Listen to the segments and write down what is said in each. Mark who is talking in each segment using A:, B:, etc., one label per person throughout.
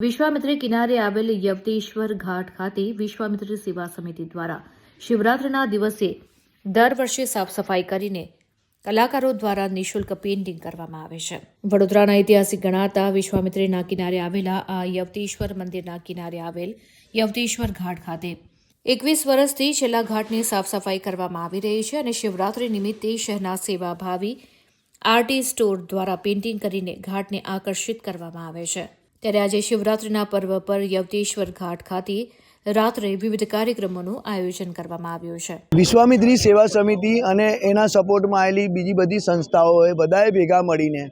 A: વિશ્વામિત્રી કિનારે આવેલ યવતેશ્વર ઘાટ ખાતે વિશ્વામિત્રી સેવા સમિતિ દ્વારા શિવરાત્રિના દિવસે દર વર્ષે સાફ સફાઈ કરીને કલાકારો દ્વારા નિઃશુલ્ક પેઇન્ટિંગ કરવામાં આવે છે। વડોદરાના ઐતિહાસિક ગણાતા વિશ્વામિત્રીના કિનારે આવેલા આ યવતેશ્વર મંદિરના કિનારે આવેલ યવતેશ્વર ઘાટ ખાતે 21 વર્ષથી છેલ્લા ઘાટની સાફ સફાઈ કરવામાં આવી રહી છે અને શિવરાત્રી નિમિત્તે શહેરના સેવાભાવી આર્ટિસ્ટો દ્વારા પેઇન્ટિંગ કરીને ઘાટને આકર્ષિત કરવામાં આવે છે। ત્યારે આજે શિવરાત્રીના પર્વ પર યવતેશ્વર ઘાટ ખાતે રાત્રે વિવિધ કાર્યક્રમોનું આયોજન કરવામાં આવ્યું છે।
B: વિશ્વામિત્રી સેવા સમિતિ અને એના સપોર્ટમાં આવેલી બીજી બધી સંસ્થાઓએ બધાએ ભેગા મળીને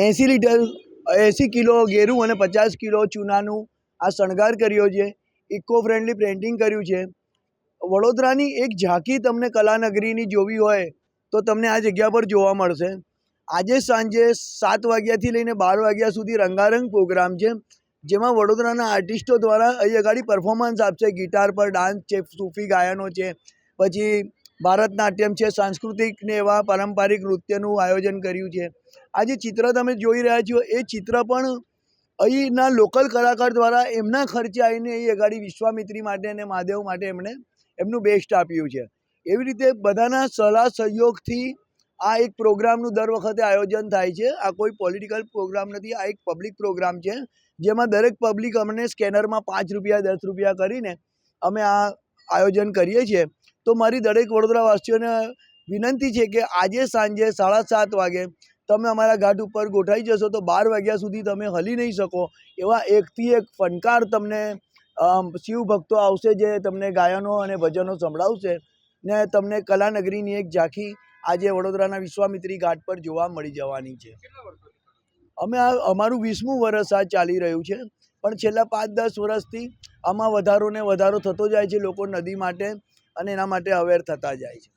B: 80 કિલો ગેરું અને 50 કિલો ચૂનાનું આ શણગાર કર્યો છે। ઇકો ફ્રેન્ડલી પેઇન્ટિંગ કર્યું છે। વડોદરાની એક ઝાંખી તમને કલાનગરીની જોવી હોય તો તમને આ જગ્યા પર જોવા મળશે। આજે સાંજે 7 વાગ્યાથી લઈને 12 વાગ્યા સુધી રંગારંગ પ્રોગ્રામ છે, જેમાં વડોદરાના આર્ટિસ્ટો દ્વારા અહીં આગળ પરફોર્મન્સ આપશે। ગિટાર પર ડાન્સ છે, સૂફી ગાયનો છે, પછી ભારતનાટ્યમ છે, સાંસ્કૃતિક ને એવા પારંપરિક નૃત્યનું આયોજન કર્યું છે। આ જે ચિત્ર તમે જોઈ રહ્યા છો એ ચિત્ર પણ અહીંના લોકલ કલાકાર દ્વારા એમના ખર્ચે આવીને અહીં આગળ વિશ્વામિત્રી માટે અને મહાદેવ માટે એમણે એમનું બેસ્ટ આપ્યું છે। એવી રીતે બધાના સલાહ સહયોગથી આ એક પ્રોગ્રામનું દર વખતે આયોજન થાય છે। આ કોઈ પોલિટિકલ પ્રોગ્રામ નથી, આ એક પબ્લિક પ્રોગ્રામ છે, જેમાં દરેક પબ્લિક અમને સ્કેનરમાં 5 રૂપિયા 10 રૂપિયા કરીને અમે આ આયોજન કરીએ છીએ। તો મારી દરેક વડોદરાવાસીઓને વિનંતી છે કે આજે સાંજે 7:30 વાગે તમે અમારા ઘાટ ઉપર ગોઠવાઈ જશો તો 12 વાગ્યા સુધી તમે હલી નહીં શકો એવા એકથી એક ફનકાર તમને શિવ ભક્તો આવશે, જે તમને ગાયનો અને ભજનો સંભળાવશે ને તમને કલાનગરીની એક ઝાંખી આજે વડોદરાના વિશ્વામિત્રી ઘાટ પર જોવા મળી જવાની છે। અમે અમારું 20મું વર્ષ આ ચાલી રહ્યું છે, પણ છેલ્લા 5-10 વર્ષથી આમાં વધારો ને વધારો થતો જાય છે। લોકો નદી માટે અને એના માટે અવેર થતા જાય છે।